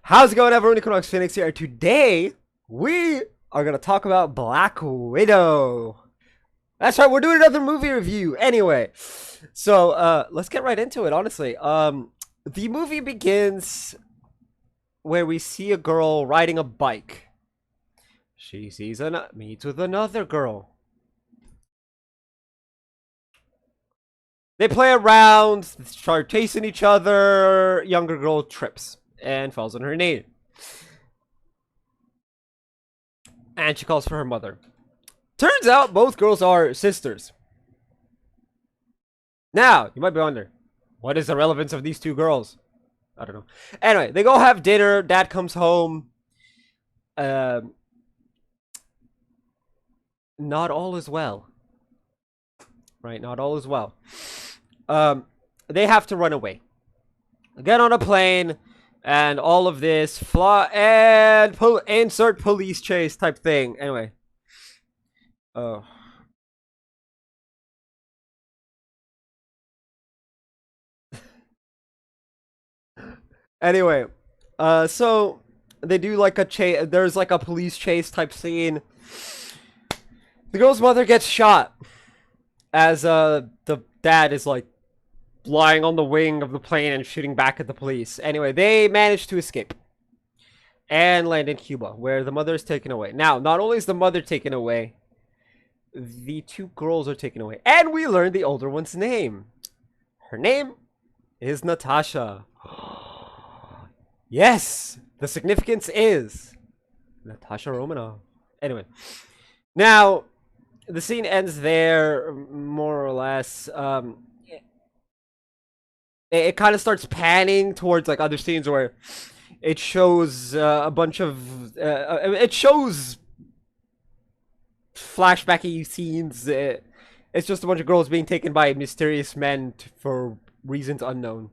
How's it going, everyone? Equinox Phoenix here. Today, we are going to talk about Black Widow. That's right, we're doing another movie review. Anyway, so let's get right into it, honestly. The movie begins where we see a girl riding a bike. She meets with another girl. They play around, start chasing each other. Younger girl trips and falls on her knee. And she calls for her mother. Turns out both girls are sisters. Now, you might be wondering, what is the relevance of these two girls? I don't know. Anyway, they go have dinner. Dad comes home. Not all is well. Right, not all is well. They have to run away. Get on a plane. And all of this fly and insert police chase type thing. Anyway. Oh. Anyway. So they do like a chase. There's like a police chase type scene. The girl's mother gets shot. As the dad is like lying on the wing of the plane and shooting back at the police. Anyway, they manage to escape and land in Cuba, where the mother is taken away. Now, not only is the mother taken away, the two girls are taken away, and we learn the older one's name. Her name is Natasha. Yes, the significance is Natasha Romanoff. Anyway, now the scene ends there, more or less. It kind of starts panning towards like other scenes where it shows a bunch of it shows flashbacky scenes. It's just a bunch of girls being taken by mysterious men for reasons unknown.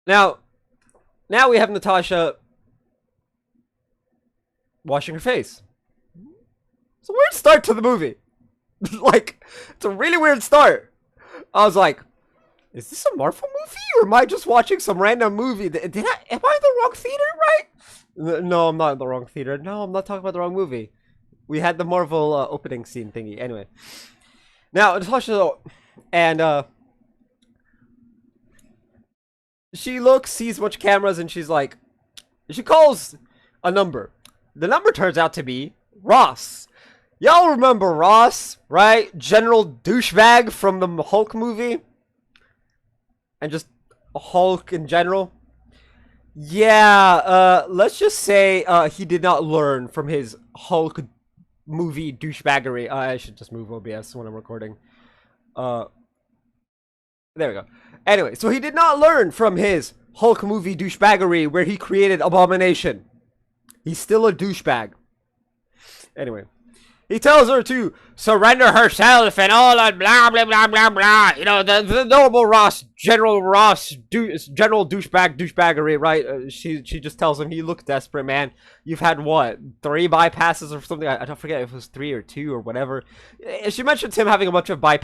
Now we have Natasha washing her face. It's a weird start to the movie. Like, it's a really weird start. I was like, is this a Marvel movie, or am I just watching some random movie? Am I in the wrong theater, right? No, I'm not in the wrong theater. No, I'm not talking about the wrong movie. We had the Marvel opening scene thingy. Anyway. Now, Natasha, and she sees a bunch of cameras, and she's like, she calls a number. The number turns out to be Ross. Y'all remember Ross, right? General douchebag from the Hulk movie? And just Hulk in general? Yeah, let's just say he did not learn from his Hulk movie douchebaggery. I should just move OBS when I'm recording. There we go. Anyway, so he did not learn from his Hulk movie douchebaggery where he created Abomination. He's still a douchebag. Anyway. He tells her to surrender herself and all that blah blah blah blah blah. You know, the normal General douchebaggery, right? She just tells him, he looks desperate, man. You've had what, 3 bypasses or something? I don't forget if it was 3 or 2 or whatever. She mentions him having a bunch of heart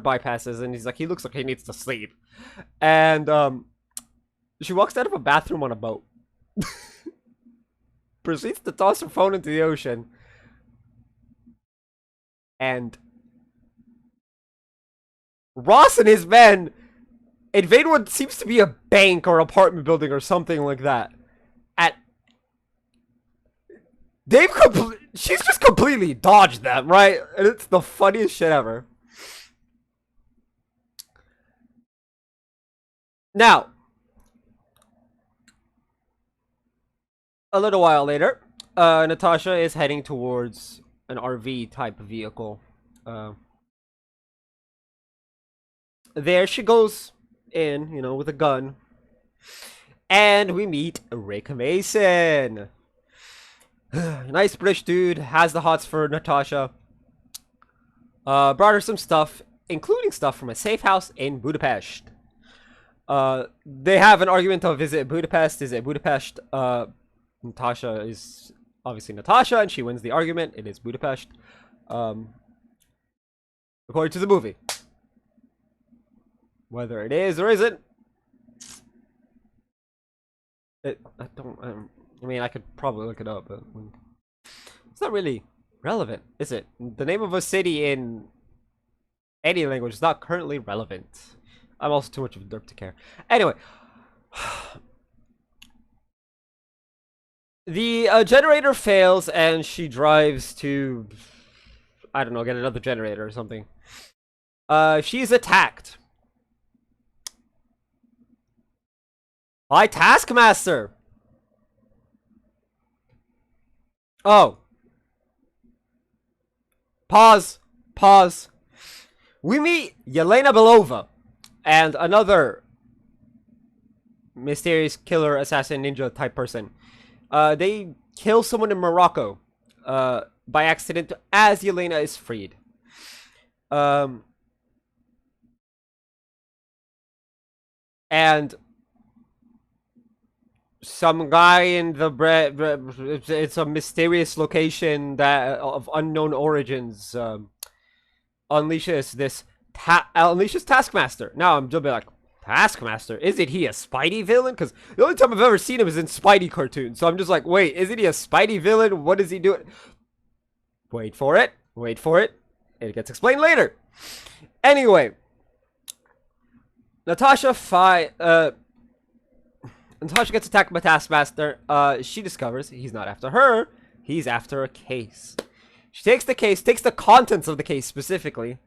bypasses, and he's like, he looks like he needs to sleep. And she walks out of a bathroom on a boat. Proceeds to toss her phone into the ocean. And Ross and his men invade what seems to be a bank or apartment building or something like that. She's just completely dodged them, right? And it's the funniest shit ever. Now, a little while later, Natasha is heading towards an RV type vehicle. There she goes in, you know, with a gun. And we meet Rick Mason. Nice British dude, has the hots for Natasha. Brought her some stuff, including stuff from a safe house in Budapest. They have an argument of, is it Budapest? Is it Budapest? Natasha is obviously Natasha, and she wins the argument. It is Budapest. According to the movie. Whether it is or isn't, I don't. I mean, I could probably look it up, but it's not really relevant, is it? The name of a city in any language is not currently relevant. I'm also too much of a derp to care. Anyway, the generator fails, and she drives to, I don't know, get another generator or something. She's attacked by Taskmaster. Oh. Pause. Pause. We meet Yelena Belova and another mysterious killer, assassin, ninja type person. They kill someone in Morocco by accident as Yelena is freed. And some guy in the it's a mysterious location that of unknown origins unleashes Taskmaster. Now I'm just like, Taskmaster? Isn't he a Spidey villain? Because the only time I've ever seen him is in Spidey cartoons. So I'm just like, wait, isn't he a Spidey villain? What is he doing? Wait for it. Wait for it. It gets explained later. Anyway, Natasha gets attacked by Taskmaster. She discovers he's not after her. He's after a case. She takes the case, takes the contents of the case specifically,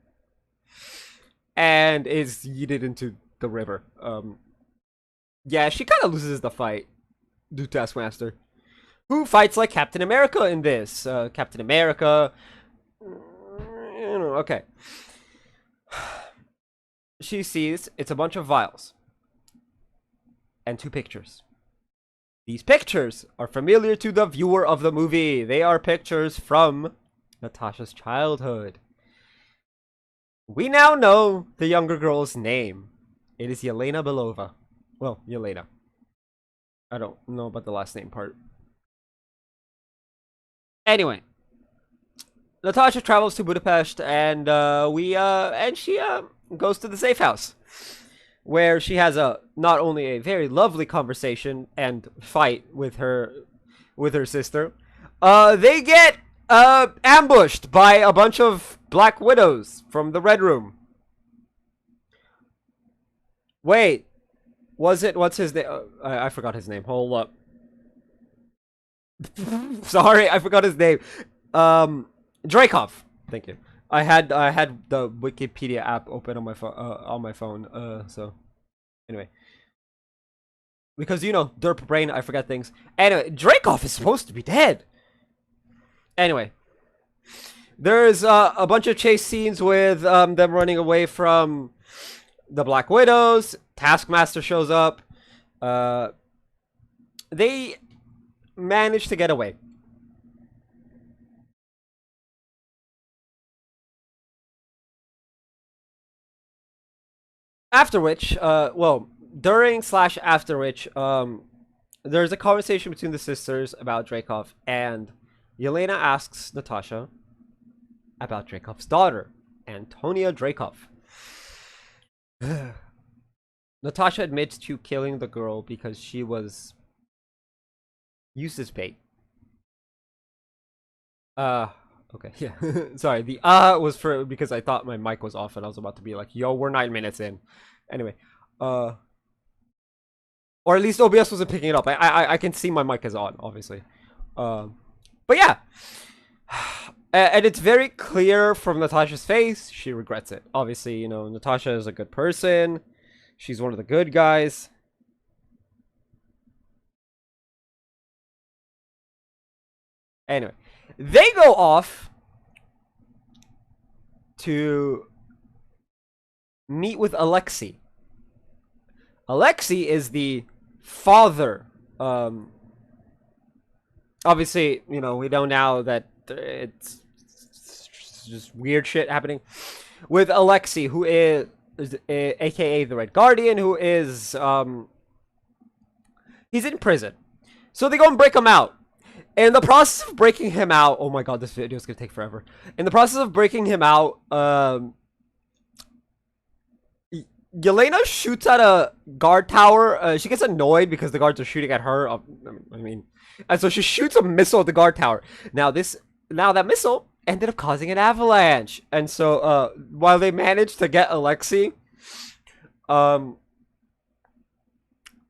and is yeeted into the river. Yeah, she kind of loses the fight to Taskmaster, who fights like Captain America in this. Captain America, you know, okay. She sees it's a bunch of vials and 2 pictures. These pictures are familiar to the viewer of the movie. They are pictures from Natasha's childhood. We now know the younger girl's name. It is Yelena Belova. Well, Yelena. I don't know about the last name part. Anyway, Natasha travels to Budapest, and she goes to the safe house, where she has not only a very lovely conversation and fight with her sister. They get ambushed by a bunch of Black Widows from the Red Room. Wait, what's his name? I forgot his name. Hold up. Sorry, I forgot his name. Dreykov. Thank you. I had the Wikipedia app open on my phone. So anyway, because you know, derp brain, I forget things. Anyway, Dreykov is supposed to be dead. Anyway, there's a bunch of chase scenes with them running away from the Black Widows. Taskmaster shows up. They manage to get away. After which, after which, there's a conversation between the sisters about Dreykov, and Yelena asks Natasha about Dreykov's daughter, Antonia Dreykov. Natasha admits to killing the girl because she was used as bait. Okay, yeah. Sorry, the was for because I thought my mic was off and I was about to be like, yo, we're 9 minutes in. Anyway, or at least OBS wasn't picking it up. I can see my mic is on, obviously. But yeah. And it's very clear from Natasha's face, she regrets it. Obviously, you know, Natasha is a good person. She's one of the good guys. Anyway, they go off to meet with Alexei. Alexei is the father. Obviously, you know, we know now that it's just weird shit happening with Alexei, who is aka the Red Guardian, who is he's in prison. So they go and break him out. In the process of breaking him out, oh my god, this video is gonna take forever. In the process of breaking him out, Yelena shoots at a guard tower. She gets annoyed because the guards are shooting at her. I mean, and so she shoots a missile at the guard tower. Now that missile ended up causing an avalanche. And so, while they managed to get Alexei, um,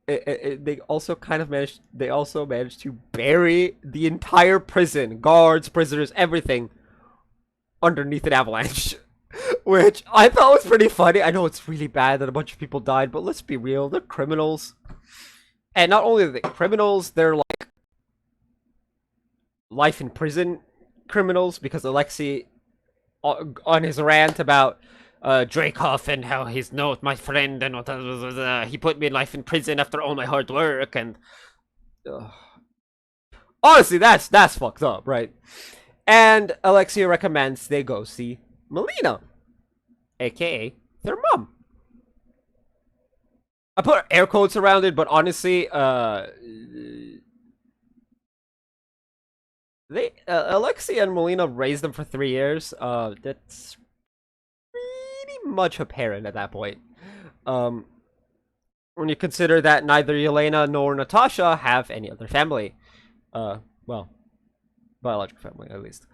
they also kind of managed. They also managed to bury the entire prison, guards, prisoners, everything, underneath an avalanche. Which I thought was pretty funny. I know it's really bad that a bunch of people died, but let's be real, they're criminals. And not only are they criminals, they're like life in prison criminals because Alexei, on his rant about Dreykov and how he's not my friend and he put me in life in prison after all my hard work and honestly, that's fucked up, right? And Alexei recommends they go see Melina, aka their mom. I put air quotes around it, but honestly, Alexei and Melina raised them for 3 years. That's pretty much apparent at that point. When you consider that neither Yelena nor Natasha have any other family. Well, biological family at least.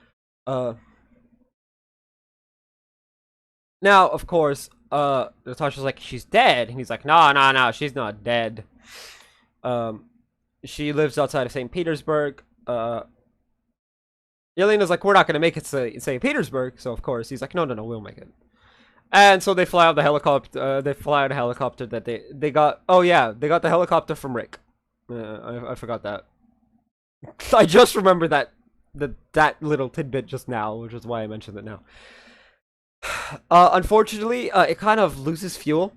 Now, of course, Natasha's like, she's dead. And he's like, no, she's not dead. She lives outside of St. Petersburg. Yelena's like, we're not going to make it to St. Petersburg. So, of course, he's like, no, we'll make it. And so they fly out the helicopter. They fly out a helicopter that they got. Oh, yeah, they got the helicopter from Rick. I forgot that. I just remembered that little tidbit just now, which is why I mentioned it now. Unfortunately, it kind of loses fuel.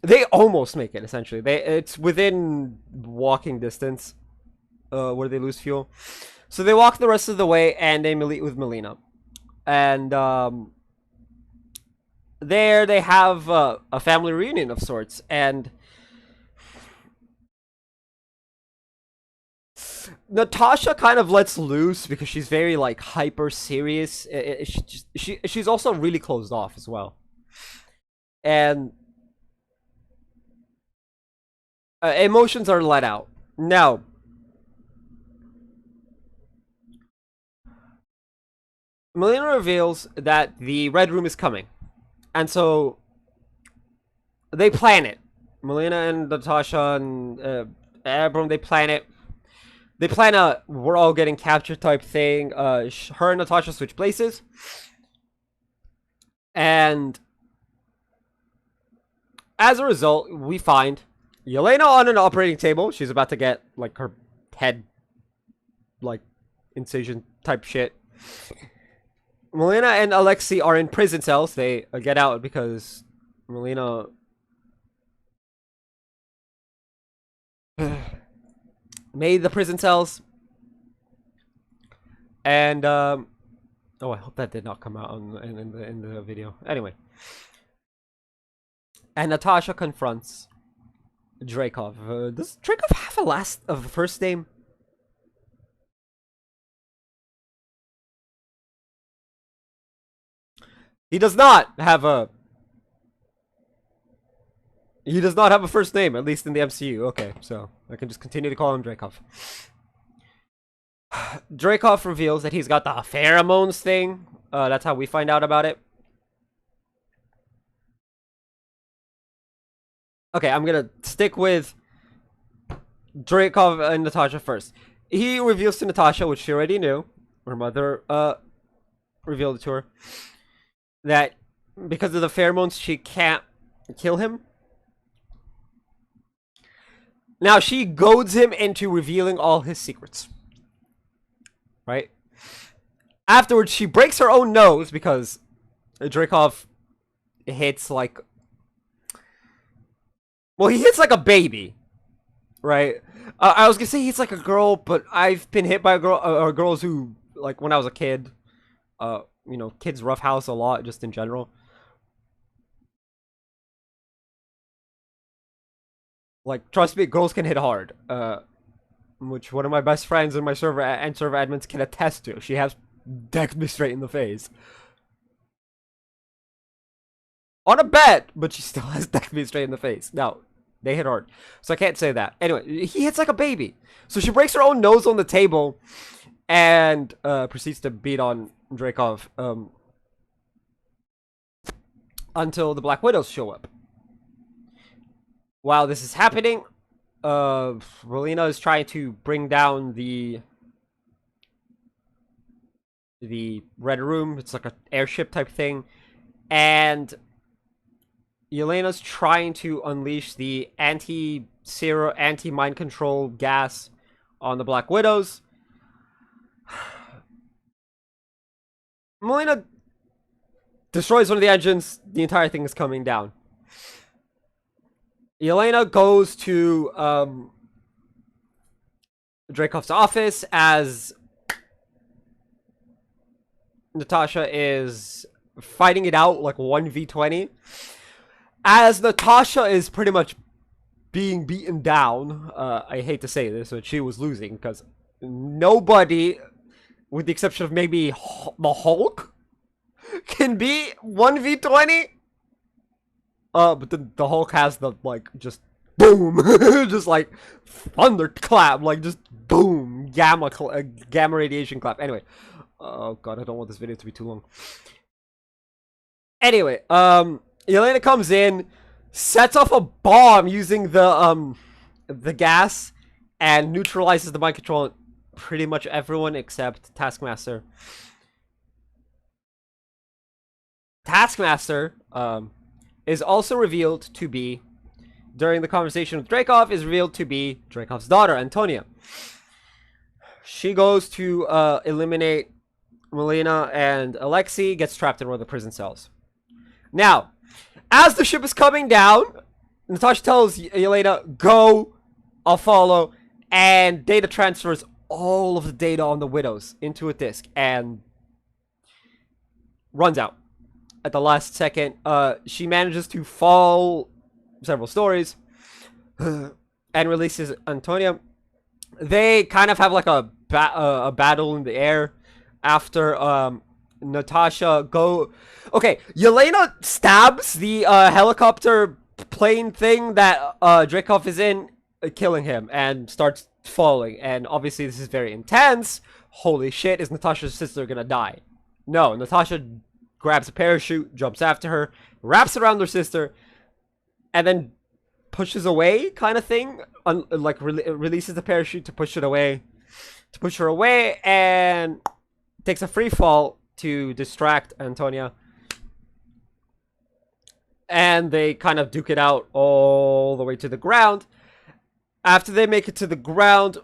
They almost make it, essentially. It's within walking distance where they lose fuel. So they walk the rest of the way, and they meet with Melina. And there they have a family reunion of sorts. And Natasha kind of lets loose because she's very like hyper serious. She's also really closed off as well, and emotions are let out. Now, Melina reveals that the Red Room is coming, and so they plan it. Melina and Natasha and Abram, they plan it. They plan a we're all getting captured type thing. Her and Natasha switch places. And as a result, we find Yelena on an operating table. She's about to get like her head like incision type shit. Melina and Alexei are in prison cells. They get out because Melina made the prison cells. And oh, I hope that did not come out in the video. Anyway, and Natasha confronts Dreykov. Does Dreykov have a first name? He does not have a. He does not have a first name, at least in the MCU. Okay, so I can just continue to call him Dreykov. Dreykov reveals that he's got the pheromones thing. That's how we find out about it. Okay, I'm gonna stick with Dreykov and Natasha first. He reveals to Natasha, which she already knew, her mother revealed it to her, that because of the pheromones, she can't kill him. Now she goads him into revealing all his secrets. Right? Afterwards, she breaks her own nose because Dreykov hits like... Well, he hits like a baby. Right? I was gonna say he's like a girl, but I've been hit by girls who, like, when I was a kid. You know, kids roughhouse a lot, just in general. Like, trust me, girls can hit hard. Which one of my best friends and my server admins can attest to. She has decked me straight in the face. on a bed, but she still has decked me straight in the face. Now, they hit hard, so I can't say that. Anyway, he hits like a baby. So she breaks her own nose on the table and proceeds to beat on Dreykov until the Black Widows show up. While this is happening, Relina is trying to bring down the Red Room. It's like an airship type thing. And Yelena's trying to unleash the anti-Zero, anti-mind control gas on the Black Widows. Melina destroys one of the engines. The entire thing is coming down. Yelena goes to Dreykov's office as Natasha is fighting it out like 1v20. As Natasha is pretty much being beaten down, I hate to say this, but she was losing because nobody, with the exception of maybe the Hulk, can beat 1v20. But the Hulk has the, like, just boom, just like thunderclap, like just boom, gamma radiation clap. Anyway, oh god, I don't want this video to be too long. Anyway, Yelena comes in, sets off a bomb using the gas, and neutralizes the mind control on pretty much everyone except Taskmaster. Taskmaster, is also revealed to be, during the conversation with Dreykov, is revealed to be Dreykov's daughter, Antonia. She goes to eliminate Melina, and Alexei gets trapped in one of the prison cells. Now, as the ship is coming down, Natasha tells Yelena, go, I'll follow, and data transfers all of the data on the Widows into a disk, and runs out. At the last second, she manages to fall several stories and releases Antonia. They kind of have like a battle in the air after Natasha Okay, Yelena stabs the helicopter plane thing that Dreykov is in, killing him, and starts falling. And obviously this is very intense. Holy shit, is Natasha's sister gonna die? No, Natasha grabs a parachute, jumps after her, wraps around her sister, and then pushes away, kind of thing. Releases the parachute to push her away, and takes a free fall to distract Antonia. And they kind of duke it out all the way to the ground. After they make it to the ground,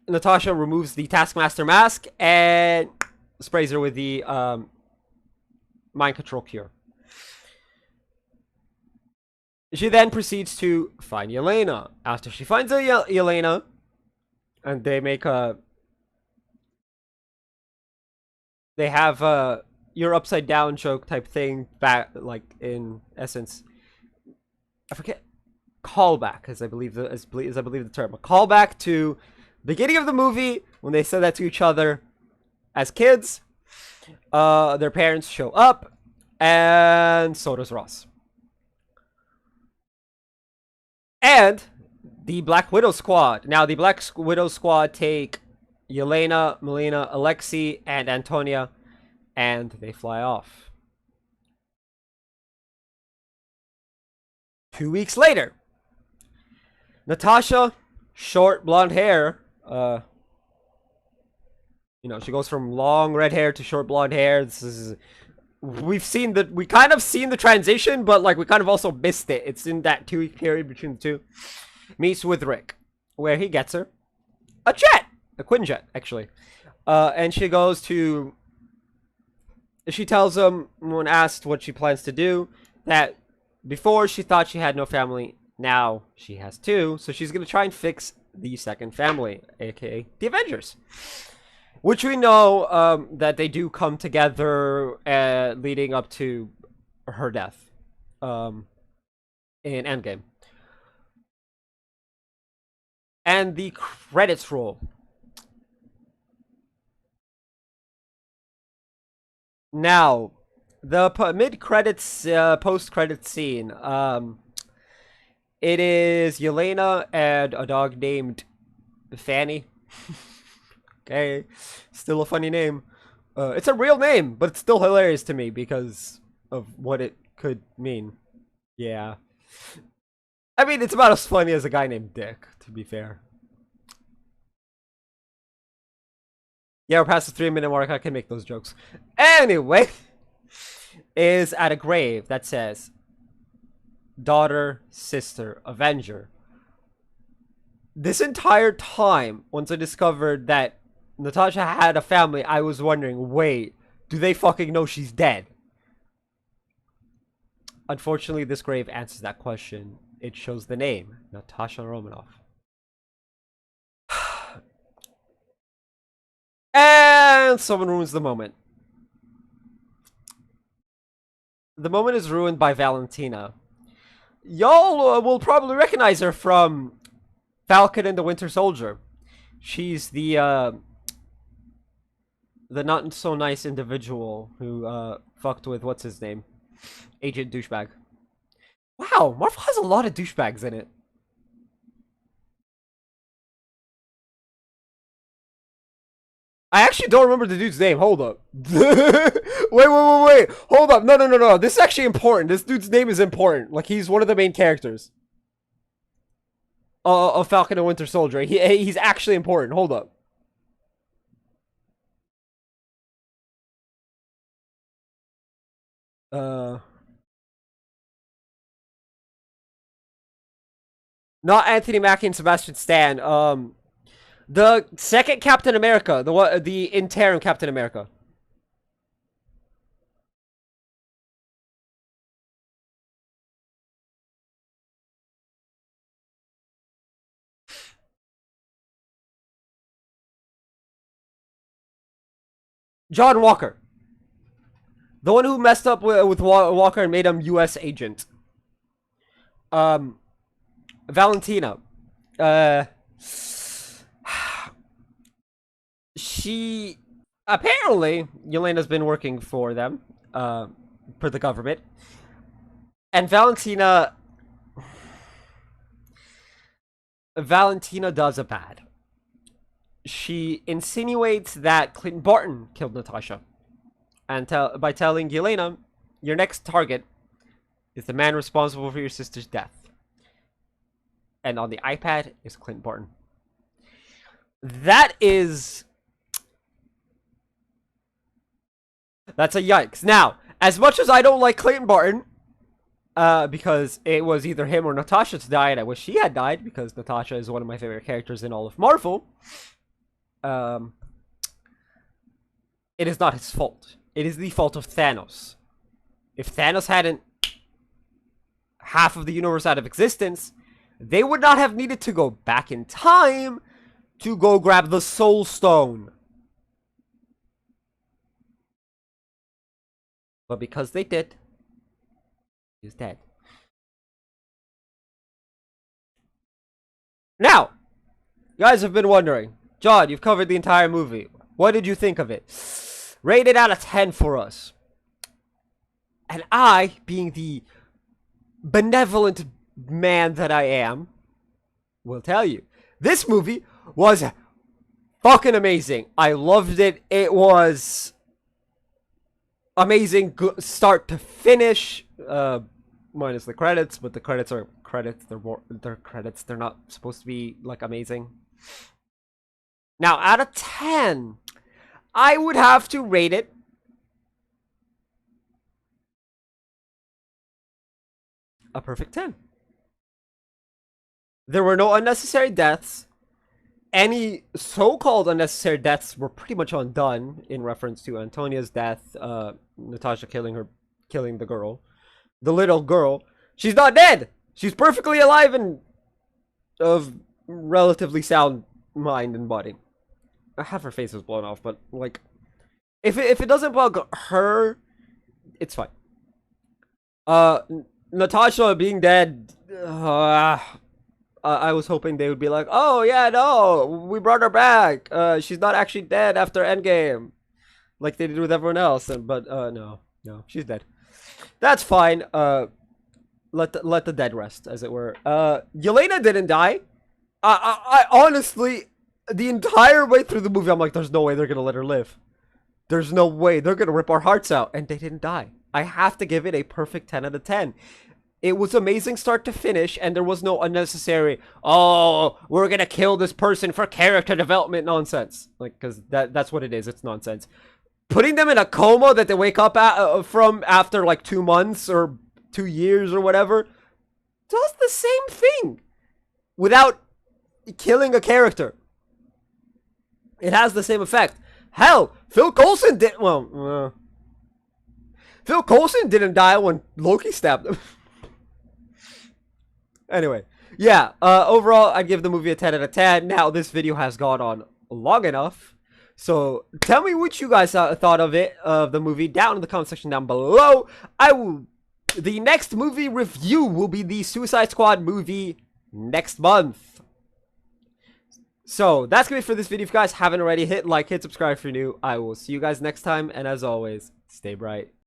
Natasha removes the Taskmaster mask and sprays her with the mind control cure. She then proceeds to find Yelena. After she finds Yelena, and they make they have a you're upside down joke type thing back, like, in essence, I forget, callback, as I believe the term, a callback to beginning of the movie when they said that to each other as kids. Their parents show up, and so does Ross. And the Black Widow squad. Now, the Black Widow squad take Yelena, Melina, Alexei, and Antonia, and they fly off. 2 weeks later, Natasha, short blonde hair, she goes from long red hair to short blonde hair. We kind of seen the transition, but like we kind of also missed it. It's in that 2 week period between the two. Meets with Rick, where he gets her a jet, a Quinjet actually, and she tells him, when asked what she plans to do, that before she thought she had no family, now she has two, so she's gonna try and fix the second family, aka the Avengers. Which we know that they do come together leading up to her death in Endgame. And the credits roll. Now, The mid-credits, post-credits scene. It is Yelena and a dog named Fanny. Okay, still a funny name. It's a real name, but it's still hilarious to me because of what it could mean. Yeah. I mean, it's about as funny as a guy named Dick, to be fair. Yeah, we're past the 3-minute mark. I can make those jokes. Anyway, is at a grave that says, daughter, sister, Avenger. This entire time, once I discovered that Natasha had a family, I was wondering, wait, do they fucking know she's dead? Unfortunately, this grave answers that question. It shows the name, Natasha Romanoff. And someone ruins the moment. The moment is ruined by Valentina. Y'all will probably recognize her from Falcon and the Winter Soldier. She's the not so nice individual who fucked with what's his name, Agent Douchebag. Wow, Marvel has a lot of douchebags in it. I actually don't remember the dude's name. Hold up. Wait. Hold up. No. This is actually important. This dude's name is important. Like, he's one of the main characters. Of Falcon and Winter Soldier. He's actually important. Hold up. Not Anthony Mackie and Sebastian Stan. The second Captain America, the interim Captain America. John Walker. The one who messed up with Walker and made him U.S. agent. Valentina. She apparently Yelena's been working for them, for the government, and Valentina does a bad. She insinuates that Clinton Barton killed Natasha, and by telling Yelena, your next target is the man responsible for your sister's death. And on the iPad is Clinton Barton. That's a yikes. Now, as much as I don't like Clayton Barton, because it was either him or Natasha to die, and I wish she had died, because Natasha is one of my favorite characters in all of Marvel, it is not his fault. It is the fault of Thanos. If Thanos hadn't half of the universe out of existence, they would not have needed to go back in time to go grab the Soul Stone. But because they did, he's dead. Now, you guys have been wondering, John, you've covered the entire movie. What did you think of it? Rate it out of 10 for us. And I, being the benevolent man that I am, will tell you, this movie was fucking amazing. I loved it. It was amazing, start to finish, minus the credits, but the credits are credits. They're credits. They're not supposed to be like amazing. Now, out of 10, I would have to rate it a perfect 10. There were no unnecessary deaths. Any so-called unnecessary deaths were pretty much undone in reference to Antonia's death, Natasha killing the girl, the little girl. She's not dead. She's perfectly alive and of relatively sound mind and body. Half her face was blown off, but like, if it doesn't bug her, it's fine. Natasha being dead, I was hoping they would be like, oh yeah, no, we brought her back. She's not actually dead after Endgame, like they did with everyone else. But no. No, she's dead. That's fine. Let the dead rest, as it were. Yelena didn't die. I honestly, the entire way through the movie, I'm like, there's no way they're gonna let her live. There's no way they're gonna rip our hearts out, and they didn't die. I have to give it a perfect 10 out of 10. It was amazing start to finish, and there was no unnecessary, oh, we're gonna kill this person for character development nonsense. Like, because that's what it is. It's nonsense. Putting them in a coma that they wake up from after like 2 months or 2 years or whatever does the same thing without killing a character. It has the same effect. Hell, Phil Coulson did. Well, Phil Coulson didn't die when Loki stabbed him. Anyway, yeah. Overall, I'd give the movie a 10 out of 10. Now, this video has gone on long enough. So tell me what you guys thought of it, of the movie, down in the comment section down below. The next movie review will be the Suicide Squad movie next month. So that's gonna be it for this video. If you guys haven't already, hit like, hit subscribe if you're new. I will see you guys next time, and as always, stay bright.